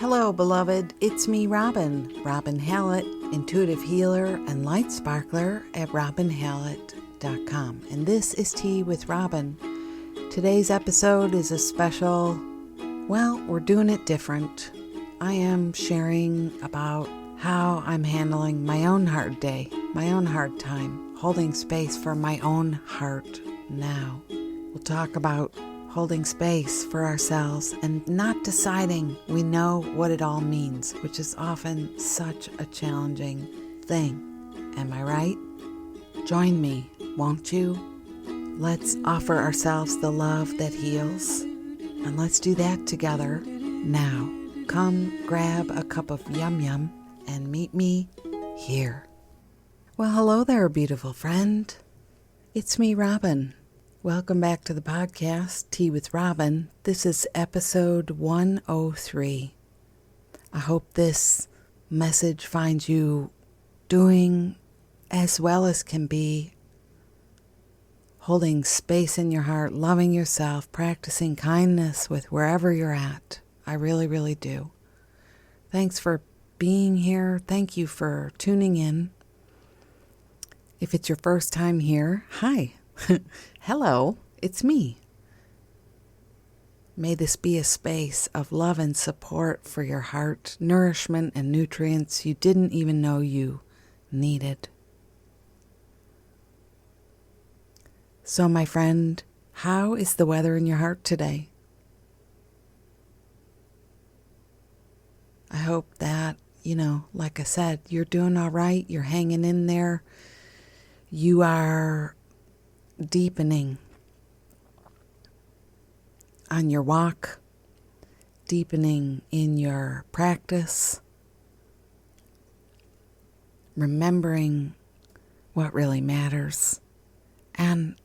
Hello, beloved. It's me, Robin Hallett, intuitive healer and light sparkler at robinhallett.com. And this is Tea with Robin. Today's episode is a special, we're doing it different. I am sharing about how I'm handling my own hard day, my own hard time, holding space for my own heart now. We'll talk about holding space for ourselves and not deciding we know what it all means, which is often such a challenging thing. Am I right? Join me, won't you? Let's offer ourselves the love that heals, and let's do that together now. Come grab a cup of yum yum and meet me here. Well, hello there, beautiful friend. It's me, Robin. Welcome back to the podcast, Tea with Robin. This is episode 103. I hope this message finds you doing as well as can be, holding space in your heart, loving yourself, practicing kindness with wherever you're at. I really, really do. Thanks for being here. Thank you for tuning in. If it's your first time here, hi. Hello, it's me. May this be a space of love and support for your heart, nourishment and nutrients you didn't even know you needed. So, my friend, how is the weather in your heart today? I hope that, like I said, you're doing all right, you're hanging in there, you are deepening on your walk, deepening in your practice, remembering what really matters, and,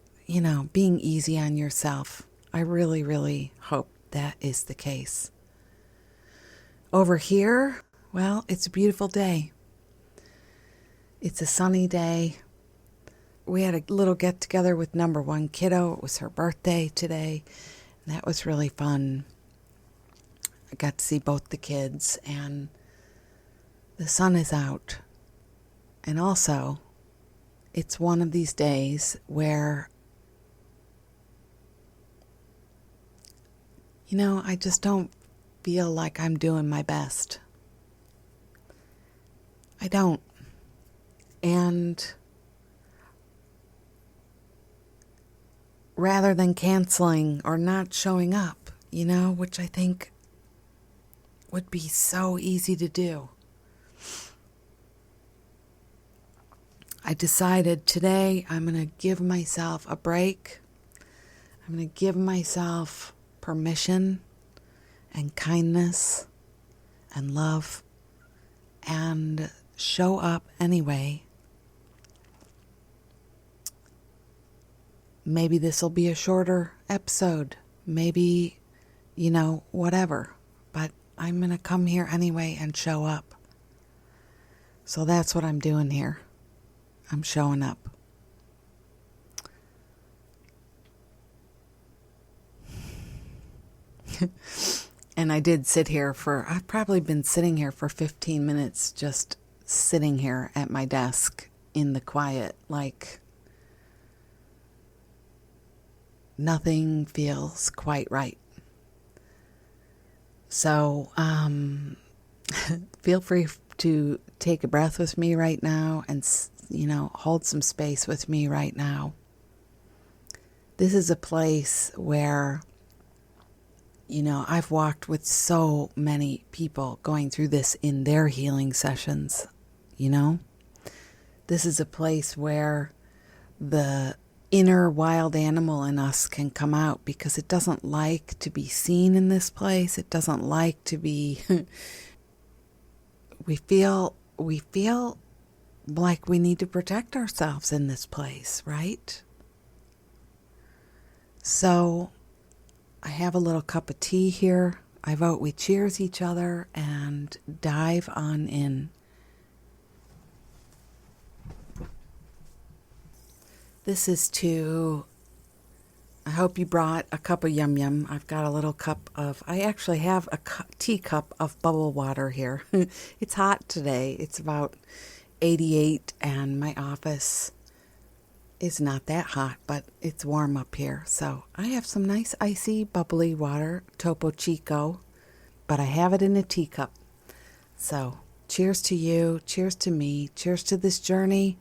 being easy on yourself. I really, really hope that is the case. Over here, it's a beautiful day. It's a sunny day. We had a little get-together with number one kiddo. It was her birthday today, and that was really fun. I got to see both the kids, and the sun is out. And also, it's one of these days where, I just don't feel like I'm doing my best. I don't. And rather than canceling or not showing up, which I think would be so easy to do, I decided today I'm going to give myself a break. I'm going to give myself permission and kindness and love and show up anyway. Maybe this will be a shorter episode. Maybe, whatever. But I'm going to come here anyway and show up. So that's what I'm doing here. I'm showing up. And I did sit here I've probably been sitting here for 15 minutes, just sitting here at my desk in the quiet, like nothing feels quite right. So, feel free to take a breath with me right now and, hold some space with me right now. This is a place where, I've walked with so many people going through this in their healing sessions, This is a place where the inner wild animal in us can come out because it doesn't like to be seen in this place. It doesn't like to be, we feel like we need to protect ourselves in this place, right? So I have a little cup of tea here. I vote we cheers each other and dive on in. This is to I hope you brought a cup of yum yum. I've got a little cup of, I actually have a teacup of bubble water here. It's hot today. It's about 88 and my office is not that hot, but it's warm up here. So I have some nice icy bubbly water, Topo Chico, but I have it in a teacup. So cheers to you, cheers to me, cheers to this journey.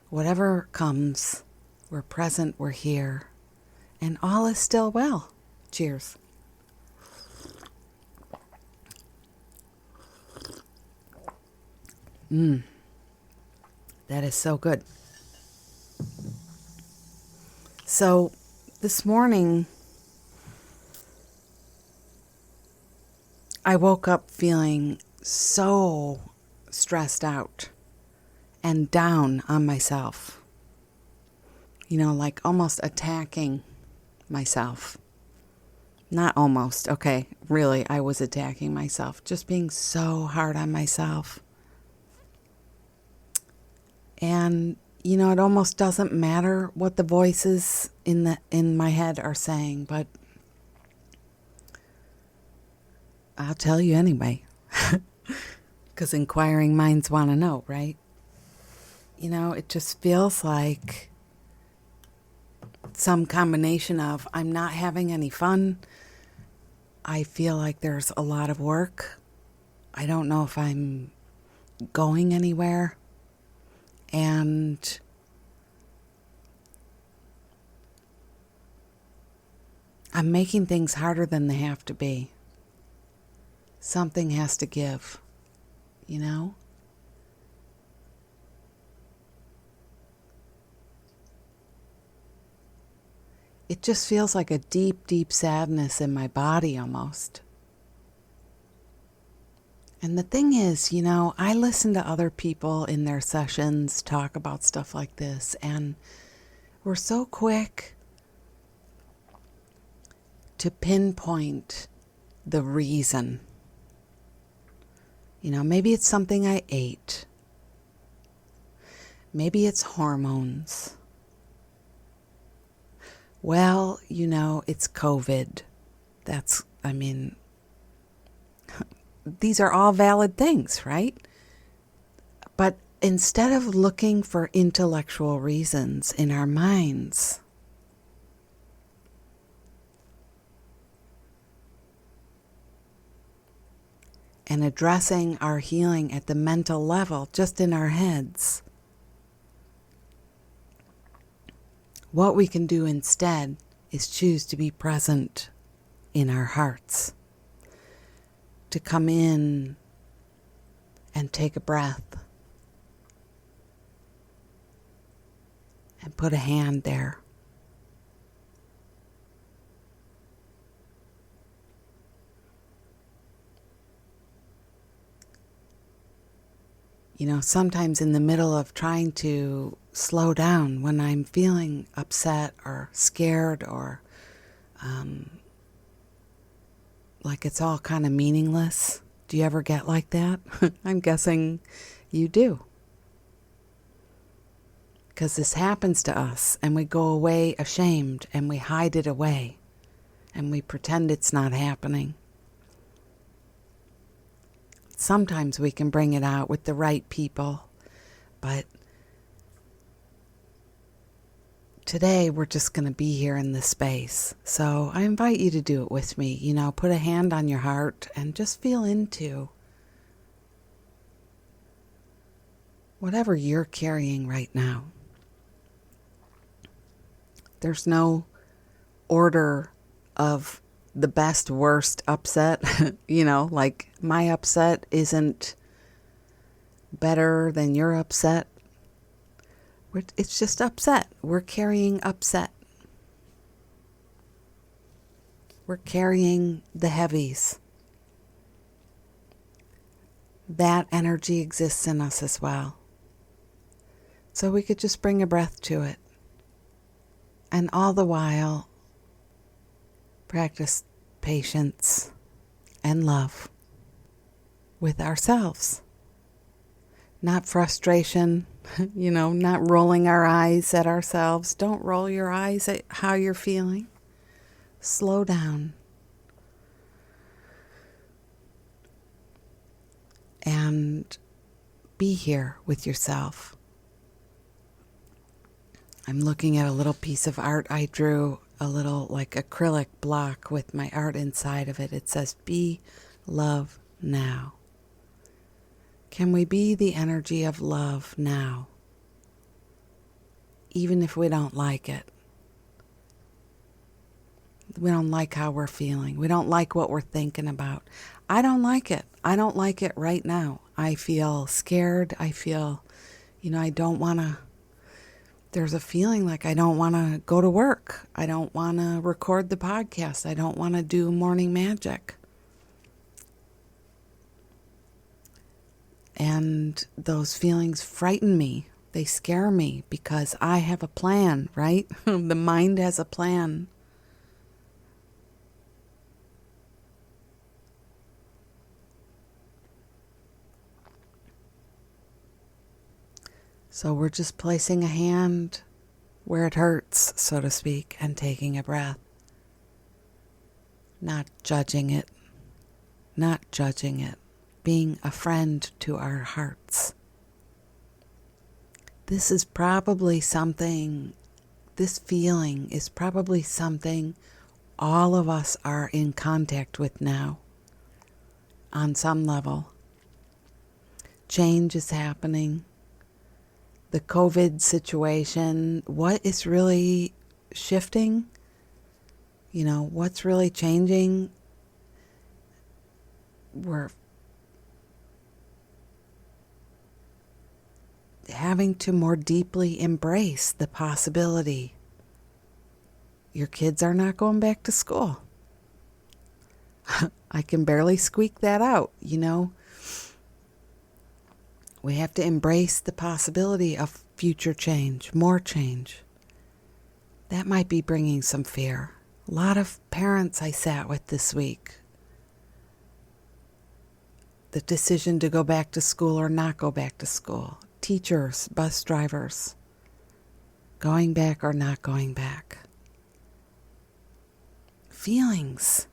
Whatever comes, we're present, we're here, and all is still well. Cheers. That is so good. So this morning, I woke up feeling so stressed out and down on myself. Like almost attacking myself. Not almost, okay, really, I was attacking myself. Just being so hard on myself. And, it almost doesn't matter what the voices in my head are saying, but I'll tell you anyway. Because inquiring minds want to know, right? It just feels like some combination of I'm not having any fun. I feel like there's a lot of work. I don't know if I'm going anywhere. And I'm making things harder than they have to be. Something has to give, It just feels like a deep, deep sadness in my body almost. And the thing is, I listen to other people in their sessions talk about stuff like this, and we're so quick to pinpoint the reason. Maybe it's something I ate. Maybe it's hormones. Well, it's COVID. These are all valid things, right? But instead of looking for intellectual reasons in our minds, and addressing our healing at the mental level, just in our heads, what we can do instead is choose to be present in our hearts. To come in and take a breath and put a hand there. Sometimes in the middle of trying to slow down when I'm feeling upset or scared or like it's all kind of meaningless. Do you ever get like that? I'm guessing you do. Because this happens to us and we go away ashamed and we hide it away and we pretend it's not happening. Sometimes we can bring it out with the right people, but today we're just going to be here in this space. So I invite you to do it with me. Put a hand on your heart and just feel into whatever you're carrying right now. There's no order of the best, worst upset. Like my upset isn't better than your upset. It's just upset. We're carrying upset. We're carrying the heavies. That energy exists in us as well. So we could just bring a breath to it. And all the while, practice patience and love with ourselves. Not frustration, not rolling our eyes at ourselves. Don't roll your eyes at how you're feeling. slow down and be here with yourself. I'm looking at a little piece of art I drew, a little like acrylic block with my art inside of it. It says, "Be love now." Can we be the energy of love now? Even if we don't like it. We don't like how we're feeling. We don't like what we're thinking about. I don't like it. I don't like it right now. I feel scared. I feel, I don't want to. There's a feeling like I don't want to go to work. I don't want to record the podcast. I don't want to do morning magic. And those feelings frighten me. They scare me because I have a plan, right? The mind has a plan. So we're just placing a hand where it hurts, so to speak, and taking a breath. Not judging it. Being a friend to our hearts. This feeling is probably something all of us are in contact with now, on some level. Change is happening. The COVID situation, what is really shifting? What's really changing? We're having to more deeply embrace the possibility. Your kids are not going back to school. I can barely squeak that out, We have to embrace the possibility of future change, more change. That might be bringing some fear. A lot of parents I sat with this week. The decision to go back to school or not go back to school. Teachers, bus drivers. Going back or not going back. Feelings.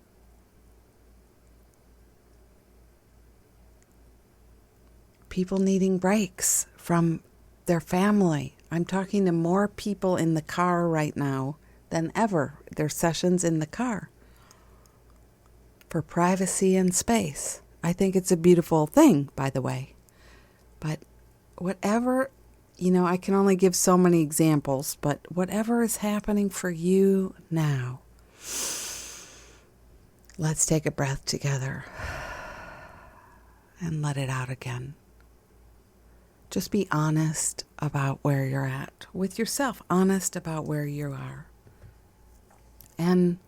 People needing breaks from their family. I'm talking to more people in the car right now than ever. There's sessions in the car for privacy and space. I think it's a beautiful thing, by the way. But whatever, I can only give so many examples, but whatever is happening for you now, let's take a breath together and let it out again. Just be honest about where you're at with yourself, honest about where you are. And,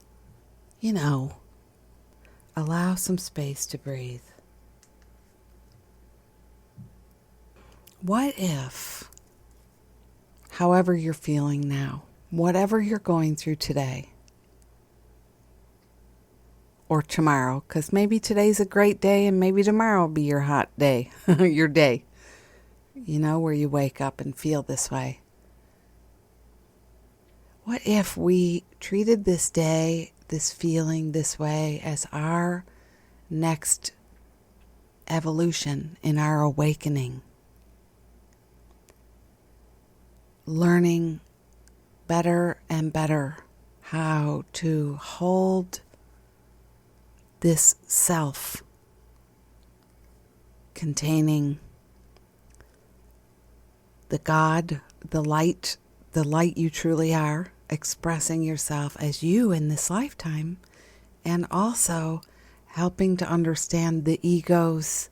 allow some space to breathe. What if, however you're feeling now, whatever you're going through today, or tomorrow, because maybe today's a great day and maybe tomorrow will be your hot day, your day. Where you wake up and feel this way. What if we treated this day, this feeling this way as our next evolution in our awakening? Learning better and better how to hold this self containing the God, the light you truly are, expressing yourself as you in this lifetime, and also helping to understand the ego's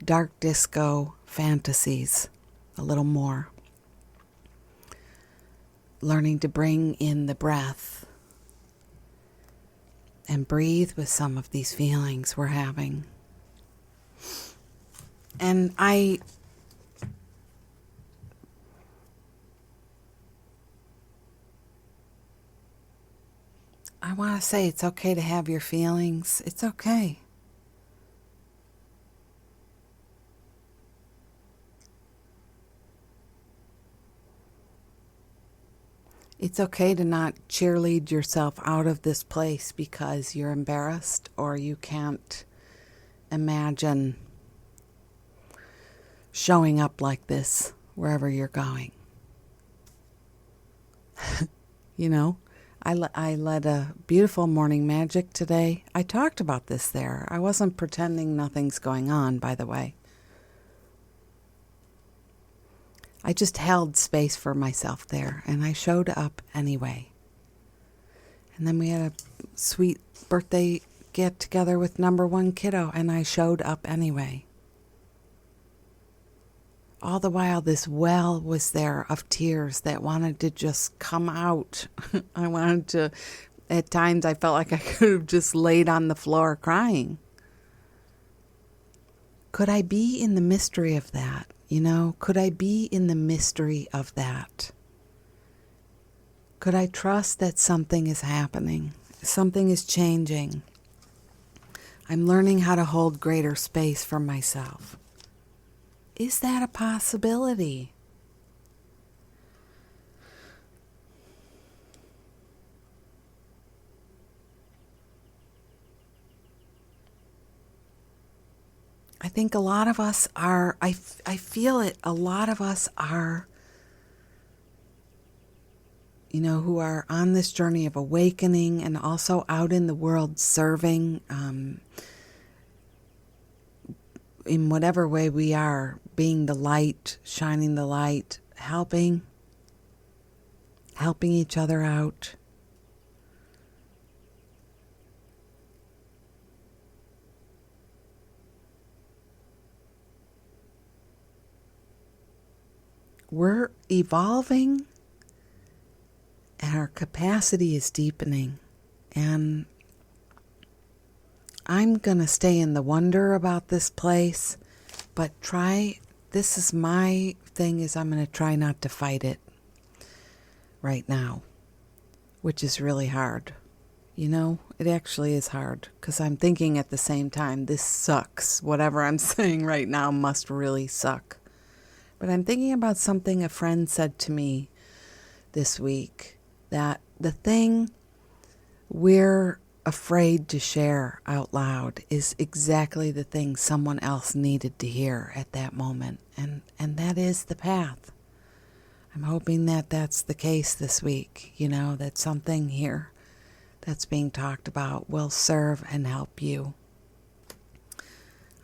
dark disco fantasies a little more. Learning to bring in the breath and breathe with some of these feelings we're having. And I want to say it's okay to have your feelings. It's okay. It's okay to not cheerlead yourself out of this place because you're embarrassed or you can't imagine showing up like this wherever you're going. You know, I led a beautiful morning magic today. I talked about this there. I wasn't pretending nothing's going on, by the way. I just held space for myself there, and I showed up anyway. And then we had a sweet birthday get together with number 1 kiddo, and I showed up anyway. All the while, this well was there of tears that wanted to just come out. I wanted to, at times I felt like I could have just laid on the floor crying. Could I be in the mystery of that? You know, could I be in the mystery of that? Could I trust that something is happening? Something is changing. I'm learning how to hold greater space for myself. Is that a possibility? I think a lot of us are, I feel it, a lot of us are, you know, who are on this journey of awakening and also out in the world serving in whatever way we are, being the light, shining the light, helping each other out. We're evolving and our capacity is deepening. And I'm going to stay in the wonder about this place, but this is my thing, is I'm going to try not to fight it right now, which is really hard. You know, it actually is hard because I'm thinking at the same time, this sucks. Whatever I'm saying right now must really suck. But I'm thinking about something a friend said to me this week, that the thing we're afraid to share out loud is exactly the thing someone else needed to hear at that moment. And that is the path. I'm hoping that that's the case this week, you know, that something here that's being talked about will serve and help you.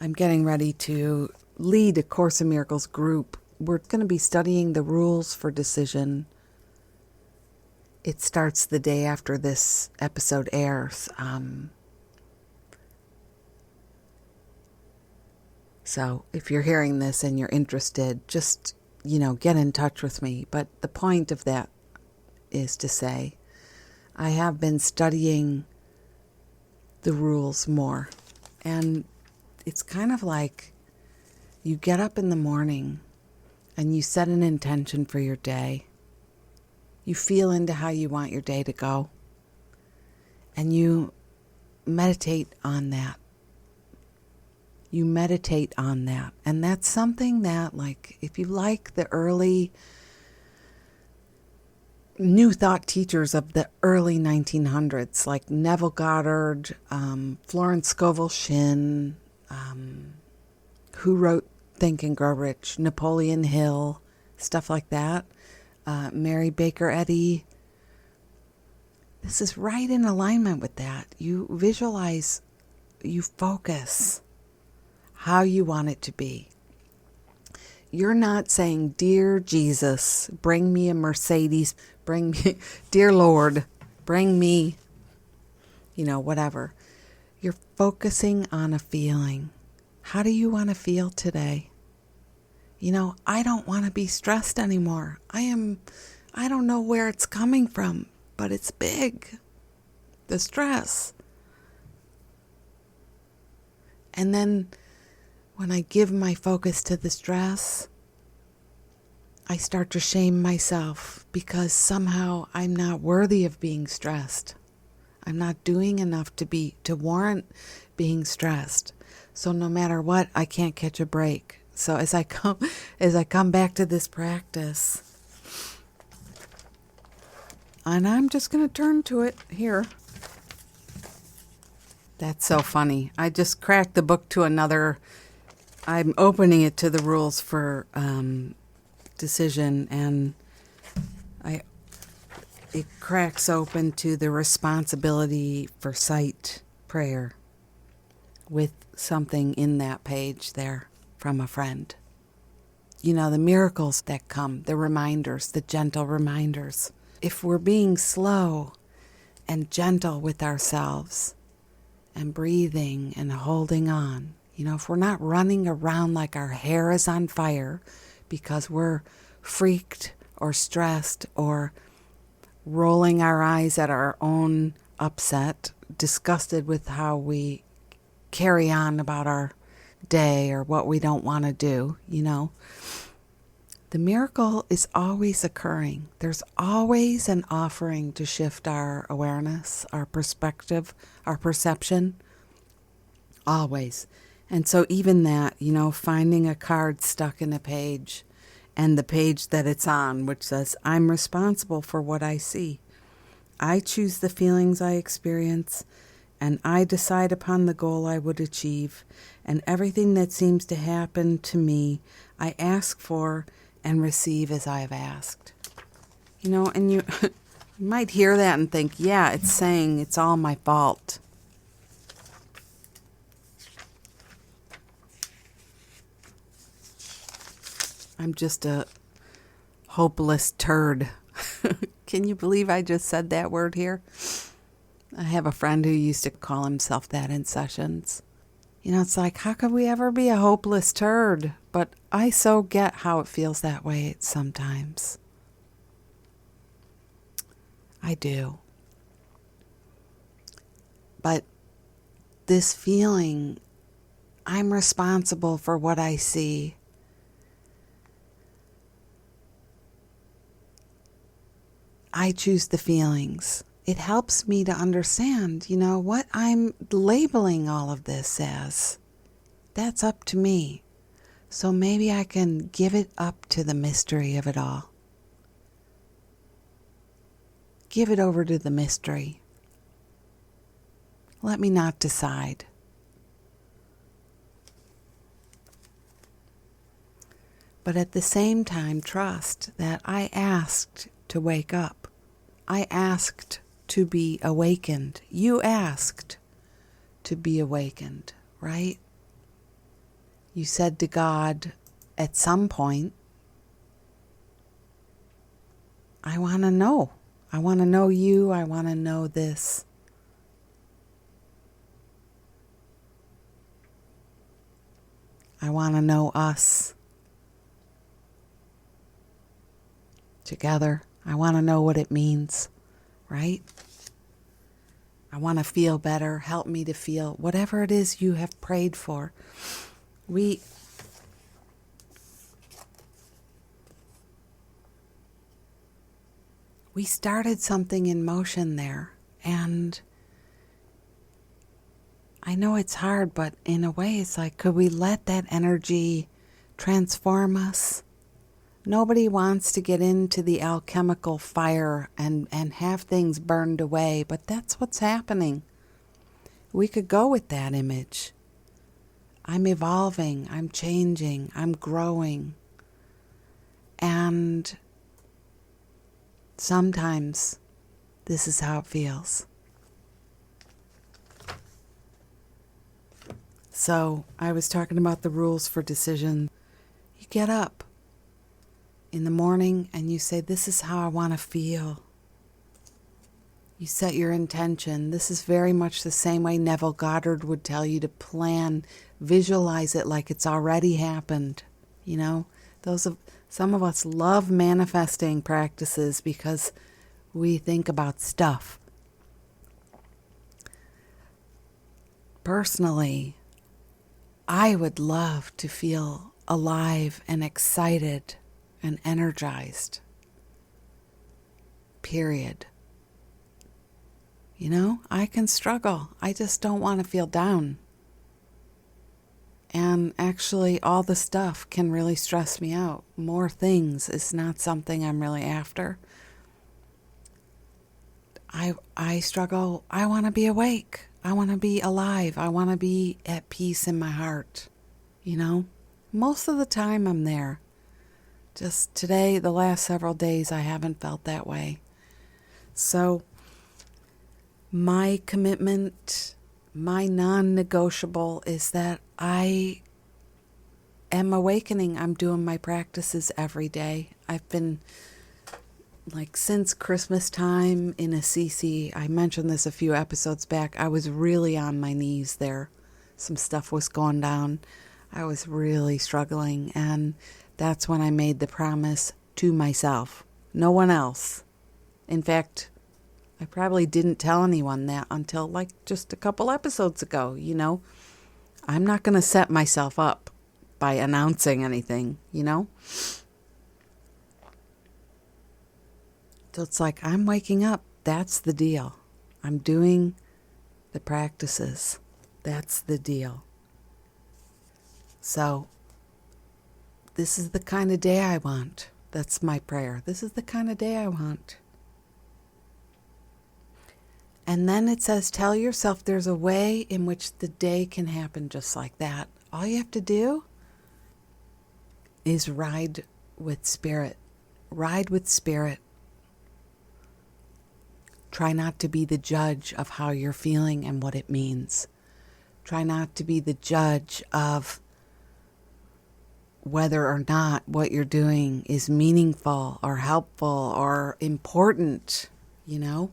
I'm getting ready to lead a Course in Miracles group. We're going to be studying the rules for decision. It starts the day after this episode airs. So if you're hearing this and you're interested, just, you know, get in touch with me. But the point of that is to say, I have been studying the rules more. And it's kind of like you get up in the morning and you set an intention for your day. You feel into how you want your day to go. And you meditate on that. You meditate on that. And that's something that, like, if you like the early New Thought teachers of the early 1900s, like Neville Goddard, Florence Scovel Shinn, who wrote Think and Grow Rich, Napoleon Hill, stuff like that, Mary Baker Eddy. This is right in alignment with that. You visualize, you focus how you want it to be. You're not saying, "Dear Jesus, bring me a Mercedes, bring me, dear Lord, bring me," you know, whatever. You're focusing on a feeling. How do you want to feel today? You know, I don't want to be stressed anymore. I don't know where it's coming from, but it's big. The stress. And then when I give my focus to the stress, I start to shame myself because somehow I'm not worthy of being stressed. I'm not doing enough to warrant being stressed. So no matter what, I can't catch a break. So as I come back to this practice, And I'm just going to turn to it here. That's so funny. I just cracked the book to another. I'm opening it to the rules for decision, and it cracks open to the responsibility for sight prayer with something in that page there from a friend. You know, the miracles that come, the reminders, the gentle reminders. If we're being slow and gentle with ourselves and breathing and holding on, you know, if we're not running around like our hair is on fire because we're freaked or stressed or rolling our eyes at our own upset, disgusted with how we carry on about our day or what we don't want to do, you know. The miracle is always occurring. There's always an offering to shift our awareness, our perspective, our perception. Always. And so even that, you know, finding a card stuck in a page and the page that it's on, which says, I'm responsible for what I see. I choose the feelings I experience, and I decide upon the goal I would achieve, and everything that seems to happen to me, I ask for and receive as I have asked. You know, and you might hear that and think, yeah, it's saying it's all my fault. I'm just a hopeless turd. Can you believe I just said that word here? I have a friend who used to call himself that in sessions. You know, it's like, how could we ever be a hopeless turd? But I so get how it feels that way sometimes. I do. But this feeling, I'm responsible for what I see. I choose the feelings. It helps me to understand, you know, what I'm labeling all of this as. That's up to me. So maybe I can give it up to the mystery of it all. Give it over to the mystery. Let me not decide. But at the same time, trust that I asked to wake up. I asked to be awakened. You asked to be awakened, right? You said to God at some point, I want to know. I want to know you. I want to know this. I want to know us together. I want to know what it means, right? I want to feel better. Help me to feel whatever it is you have prayed for. We started something in motion there, and I know it's hard, but in a way it's like, could we let that energy transform us? Nobody wants to get into the alchemical fire and have things burned away, but that's what's happening. We could go with that image. I'm evolving, I'm changing, I'm growing. And sometimes this is how it feels. So I was talking about the rules for decision. You get up in the morning and you say, this is how I want to feel. You set your intention. This is very much the same way Neville Goddard would tell you to plan, visualize it like it's already happened. You know, some of us love manifesting practices because we think about stuff. Personally, I would love to feel alive and excited and energized. Period. You know, I can struggle. I just don't want to feel down. And actually, all the stuff can really stress me out. More things is not something I'm really after. I struggle. I want to be awake. I want to be alive. I want to be at peace in my heart. You know, most of the time I'm there. Just today, the last several days, I haven't felt that way. So my commitment, my non-negotiable is that I am awakening. I'm doing my practices every day. I've been, like, since Christmas time in Assisi, I mentioned this a few episodes back, I was really on my knees there. Some stuff was going down. I was really struggling, and that's when I made the promise to myself. No one else. In fact, I probably didn't tell anyone that until like just a couple episodes ago, you know. I'm not going to set myself up by announcing anything, you know. So it's like, I'm waking up. That's the deal. I'm doing the practices. That's the deal. So this is the kind of day I want. That's my prayer. This is the kind of day I want. And then it says, tell yourself there's a way in which the day can happen just like that. All you have to do is ride with spirit. Ride with spirit. Try not to be the judge of how you're feeling and what it means. Try not to be the judge of whether or not what you're doing is meaningful or helpful or important, you know,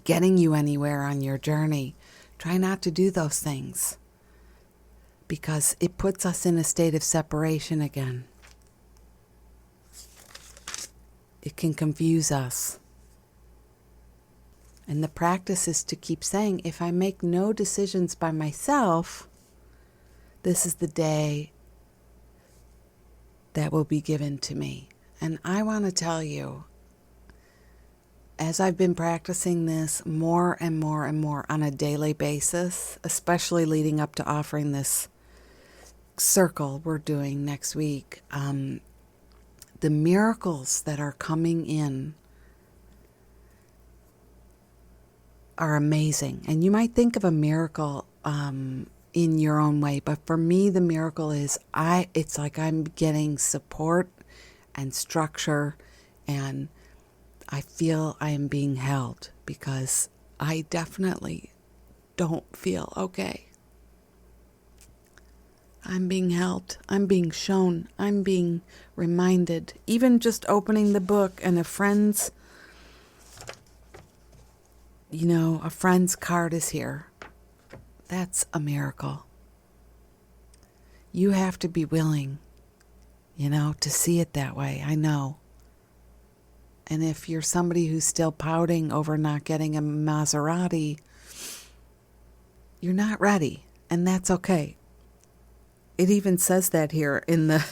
getting you anywhere on your journey. Try not to do those things because it puts us in a state of separation again. It can confuse us. And the practice is to keep saying, if I make no decisions by myself, this is the day that will be given to me. And I want to tell you, as I've been practicing this more and more and more on a daily basis, especially leading up to offering this circle we're doing next week, the miracles that are coming in are amazing. And you might think of a miracle in your own way, but for me the miracle is it's like I'm getting support and structure, and I feel I am being held because I definitely don't feel okay. I'm being held. I'm being shown. I'm being reminded. Even just opening the book and a friend's card is here. That's a miracle. You have to be willing, to see it that way. I know. And if you're somebody who's still pouting over not getting a Maserati, you're not ready. And that's okay. It even says that here in the...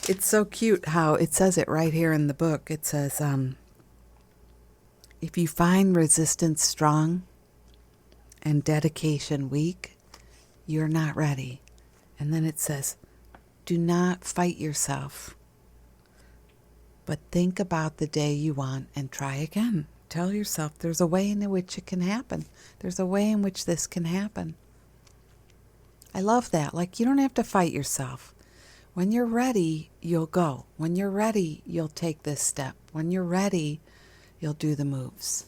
It's so cute how it says it right here in the book. It says, if you find resistance strong and dedication weak, you're not ready. And then it says, do not fight yourself, but think about the day you want and try again. Tell yourself there's a way in which it can happen. There's a way in which this can happen. I love that. Like, you don't have to fight yourself. When you're ready, you'll go. When you're ready, you'll take this step. When you're ready, you'll do the moves.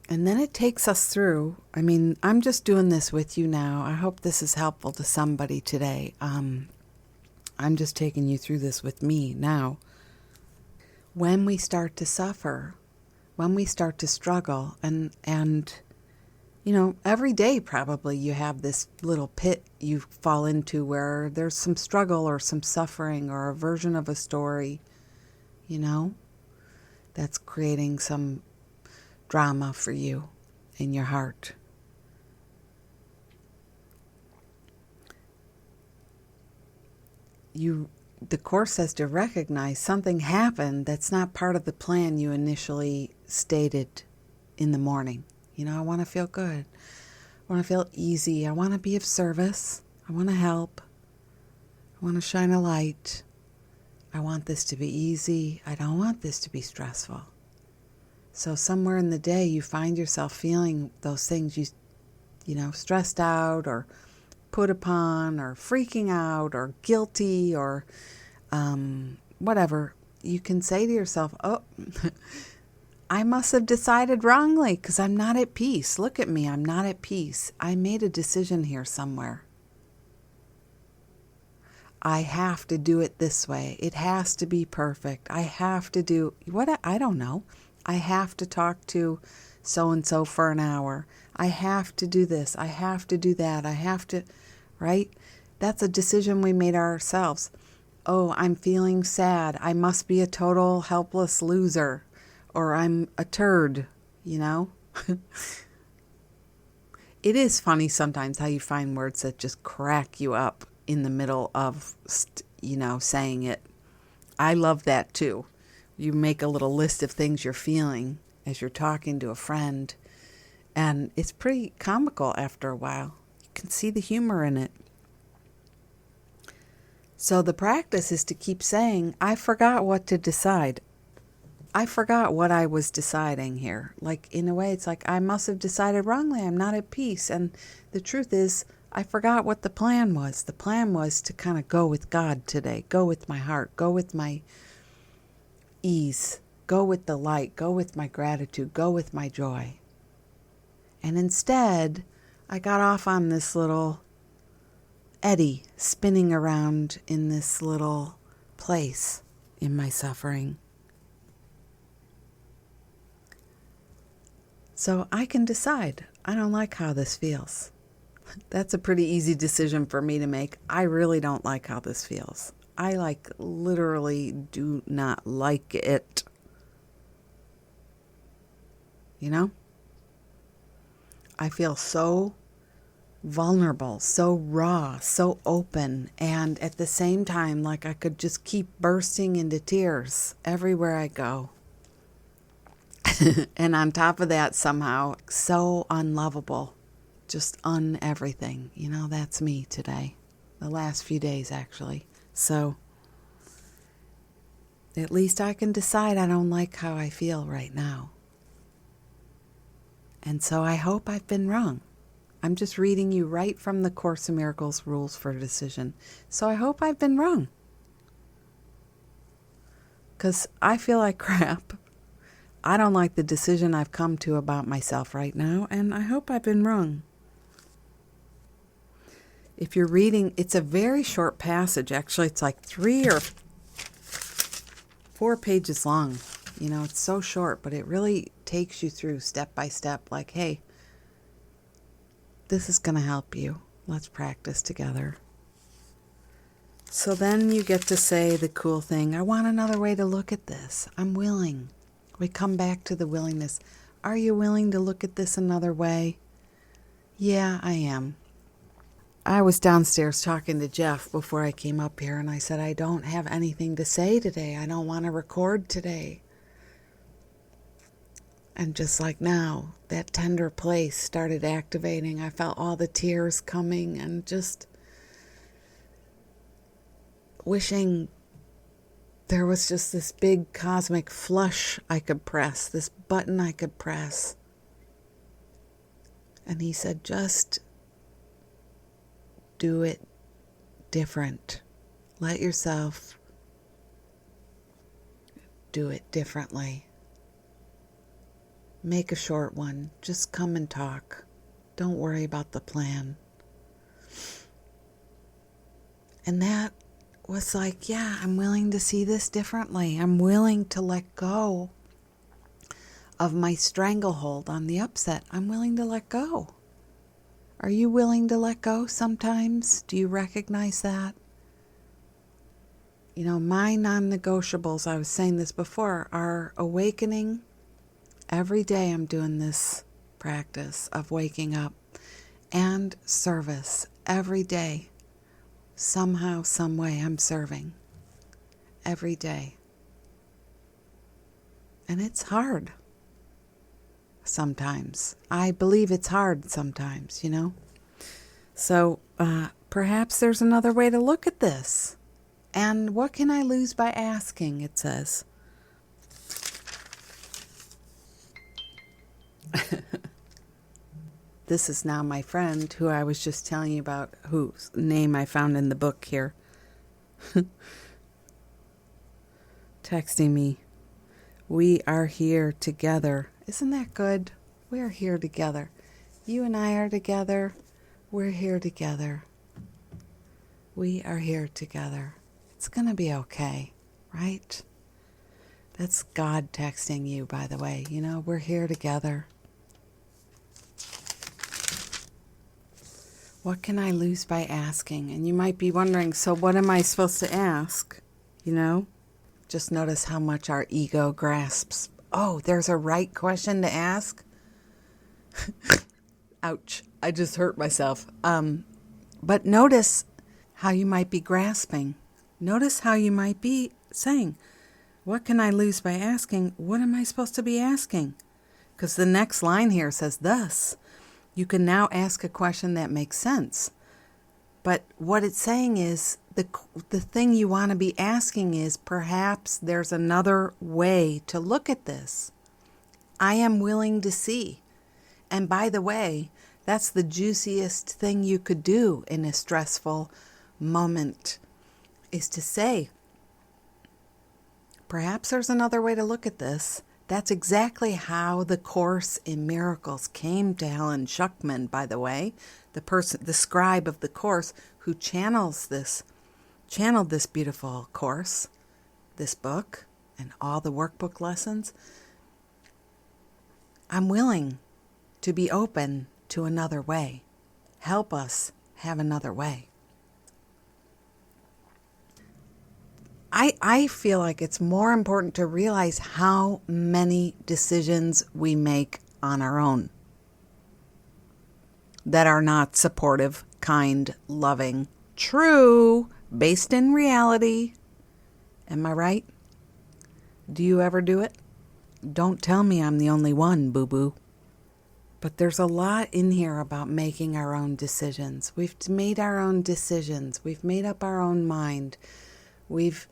And then it takes us through. I mean, I'm just doing this with you now. I hope this is helpful to somebody today. I'm just taking you through this with me now. When we start to suffer, when we start to struggle, and every day probably you have this little pit you fall into where there's some struggle or some suffering or a version of a story, that's creating some drama for you in your heart. The Course says to recognize something happened that's not part of the plan you initially stated in the morning. I want to feel good. I want to feel easy. I want to be of service. I want to help. I want to shine a light. I want this to be easy. I don't want this to be stressful. So somewhere in the day, you find yourself feeling those things stressed out or put upon or freaking out or guilty or whatever. You can say to yourself, oh, I must have decided wrongly because I'm not at peace. Look at me. I'm not at peace. I made a decision here somewhere. I have to do it this way. It has to be perfect. I have to do I don't know. I have to talk to so-and-so for an hour. I have to do this. I have to do that. I have to, right? That's a decision we made ourselves. Oh, I'm feeling sad. I must be a total helpless loser. Or I'm a turd, It is funny sometimes how you find words that just crack you up in the middle of, saying it. I love that too. You make a little list of things you're feeling as you're talking to a friend, and it's pretty comical after a while. You can see the humor in it. So the practice is to keep saying, I forgot what to decide. I forgot what I was deciding here. Like, in a way, it's like, I must have decided wrongly. I'm not at peace. And the truth is, I forgot what the plan was. The plan was to kind of go with God today. Go with my heart. Go with my ease. Go with the light. Go with my gratitude. Go with my joy. And instead, I got off on this little eddy spinning around in this little place in my suffering. So I can decide. I don't like how this feels. That's a pretty easy decision for me to make. I really don't like how this feels. I literally do not like it. I feel so vulnerable, so raw, so open, and at the same time, like I could just keep bursting into tears everywhere I go. And on top of that, somehow, so unlovable, just everything. That's me today. The last few days, actually. So, at least I can decide I don't like how I feel right now. And so I hope I've been wrong. I'm just reading you right from the Course in Miracles Rules for Decision. So I hope I've been wrong. Because I feel like crap. I don't like the decision I've come to about myself right now, and I hope I've been wrong. If you're reading, it's a very short passage. Actually, it's like 3 or 4 pages long. It's so short, but it really takes you through step by step, like, hey, this is going to help you. Let's practice together. So then you get to say the cool thing, I want another way to look at this. I'm willing. We come back to the willingness. Are you willing to look at this another way? Yeah, I am. I was downstairs talking to Jeff before I came up here, and I said, I don't have anything to say today. I don't want to record today. And just like now, that tender place started activating. I felt all the tears coming and just wishing there was just this big cosmic flush I could press, this button I could press. And he said, just do it different. Let yourself do it differently. Make a short one. Just come and talk. Don't worry about the plan. And that was like, yeah, I'm willing to see this differently. I'm willing to let go of my stranglehold on the upset. I'm willing to let go. Are you willing to let go sometimes? Do you recognize that? My non-negotiables, I was saying this before, are awakening. Every day I'm doing this practice of waking up, and service. Every day, somehow, some way, I'm serving. Every day. And it's hard. Sometimes. I believe it's hard sometimes, So perhaps there's another way to look at this. And what can I lose by asking, it says. This is now my friend who I was just telling you about, whose name I found in the book here, texting me. We are here together. Isn't that good? We're here together. You and I are together. We're here together. We are here together. It's going to be okay, right? That's God texting you, by the way. You know, we're here together. What can I lose by asking? And you might be wondering, so what am I supposed to ask? You know? Just notice how much our ego grasps. Oh, there's a right question to ask? Ouch. I just hurt myself. But notice how you might be grasping. Notice how you might be saying, what can I lose by asking? What am I supposed to be asking? Because the next line here says, thus, you can now ask a question that makes sense. But what it's saying is, the thing you want to be asking is, perhaps there's another way to look at this. I am willing to see. And by the way, that's the juiciest thing you could do in a stressful moment, is to say, perhaps there's another way to look at this. That's exactly how the Course in Miracles came to Helen Schuckman, by the way, the scribe of the Course who channeled this beautiful Course, this book, and all the workbook lessons. I'm willing to be open to another way. Help us have another way. I feel like it's more important to realize how many decisions we make on our own that are not supportive, kind, loving, true, based in reality. Am I right? Do you ever do it? Don't tell me I'm the only one, boo-boo. But there's a lot in here about making our own decisions. We've made our own decisions. We've made up our own mind. We've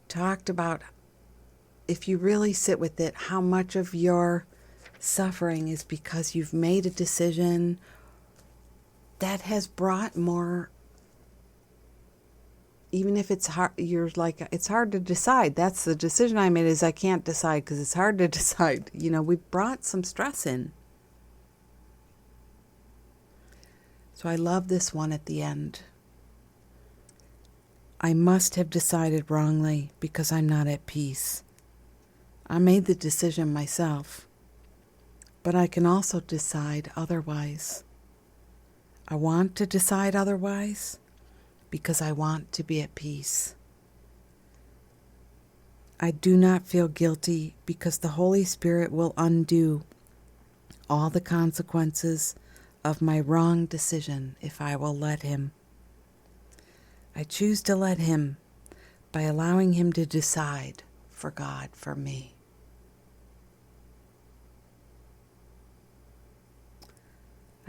talked about, if you really sit with it, how much of your suffering is because you've made a decision that has brought more, even if it's hard, you're like, it's hard to decide. That's the decision I made, is I can't decide because it's hard to decide. You know, we've brought some stress in. So I love this one at the end. I must have decided wrongly because I'm not at peace. I made the decision myself, but I can also decide otherwise. I want to decide otherwise because I want to be at peace. I do not feel guilty because the Holy Spirit will undo all the consequences of my wrong decision if I will let Him. I choose to let Him by allowing Him to decide for God, for me.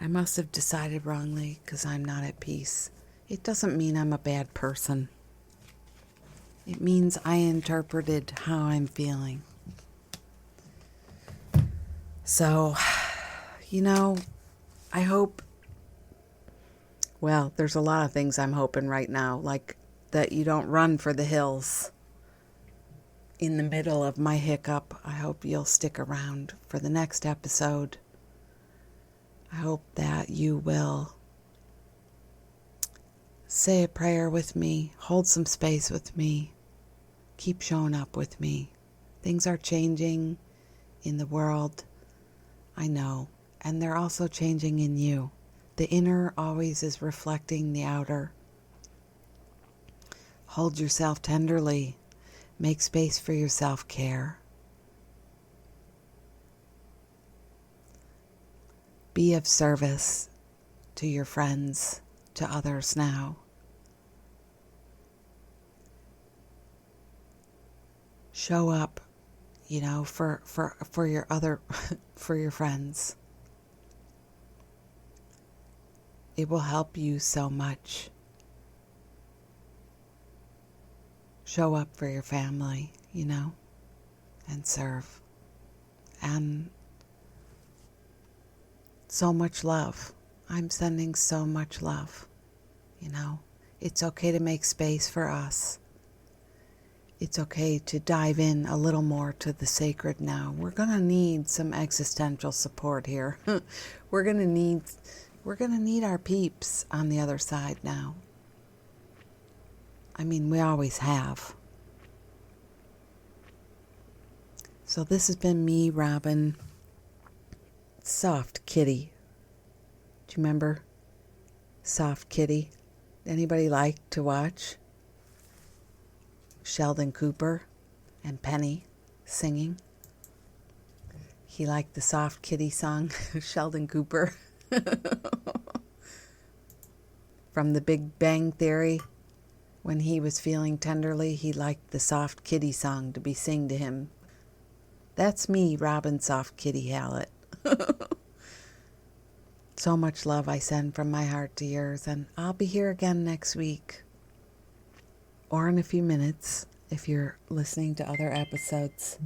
I must have decided wrongly because I'm not at peace. It doesn't mean I'm a bad person. It means I interpreted how I'm feeling. So, you know, I hope, well, there's a lot of things I'm hoping right now, like that you don't run for the hills in the middle of my hiccup. I hope you'll stick around for the next episode. I hope that you will say a prayer with me, hold some space with me, keep showing up with me. Things are changing in the world, I know, and they're also changing in you. The inner always is reflecting the outer. Hold yourself tenderly. Make space for your self-care. Be of service to your friends, to others now. Show up, you know, for your other, for your friends. It will help you so much. Show up for your family, you know, and serve. And so much love. I'm sending so much love. You know, it's okay to make space for us. It's okay to dive in a little more to the sacred now. We're going to need some existential support here. We're going to need our peeps on the other side now. I mean, we always have. So this has been me, Robin. Soft Kitty. Do you remember Soft Kitty? Anybody like to watch Sheldon Cooper and Penny singing? He liked the Soft Kitty song, Sheldon Cooper. From The Big Bang Theory, when he was feeling tenderly, he liked the Soft Kitty song to be sung to him. That's me, Robin Soft Kitty Hallett. So much love I send from my heart to yours, and I'll be here again next week. Or in a few minutes, if you're listening to other episodes.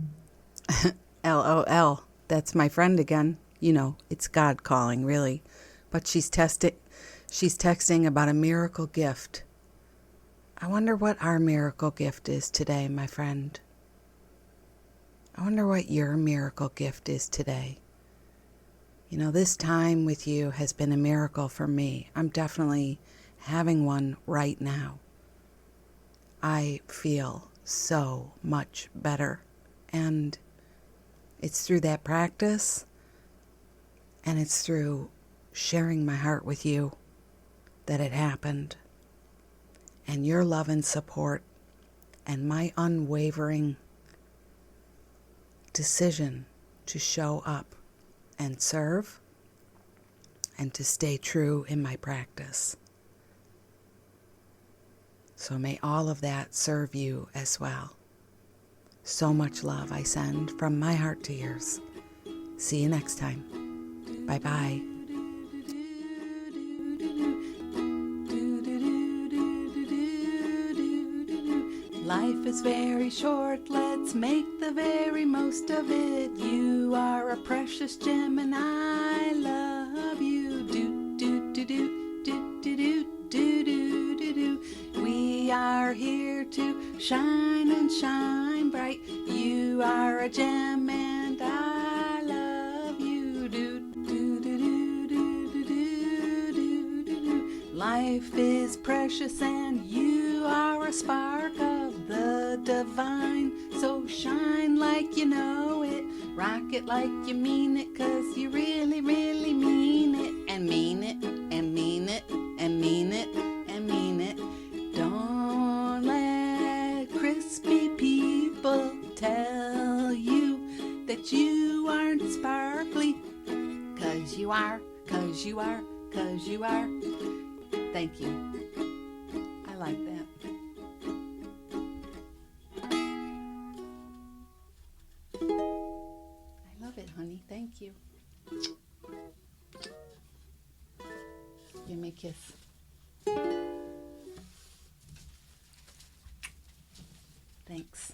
LOL, that's my friend again. You know, it's God calling, really. But she's texting about a miracle gift. I wonder what our miracle gift is today, my friend. I wonder what your miracle gift is today. You know, this time with you has been a miracle for me. I'm definitely having one right now. I feel so much better. And it's through that practice, and it's through sharing my heart with you that it happened. And your love and support and my unwavering decision to show up and serve and to stay true in my practice. So may all of that serve you as well. So much love I send from my heart to yours. See you next time. Bye-bye. Life is very short, let's make the very most of it. You are a precious gem and I love you. Do do do do do do do do do do do. We are here to shine and shine bright. You are a gem and I love you. Do do do do do do do do do. Life is precious and you are a spark of the divine. So shine like you know it, rock it like you mean it, 'cause you really, really mean it, and mean it, and mean it, and mean it, and mean it. Don't let crispy people tell you that you aren't sparkly, 'cause you are, 'cause you are, 'cause you are. Thank you. I like that. I love it, honey. Thank you. Give me a kiss. Thanks.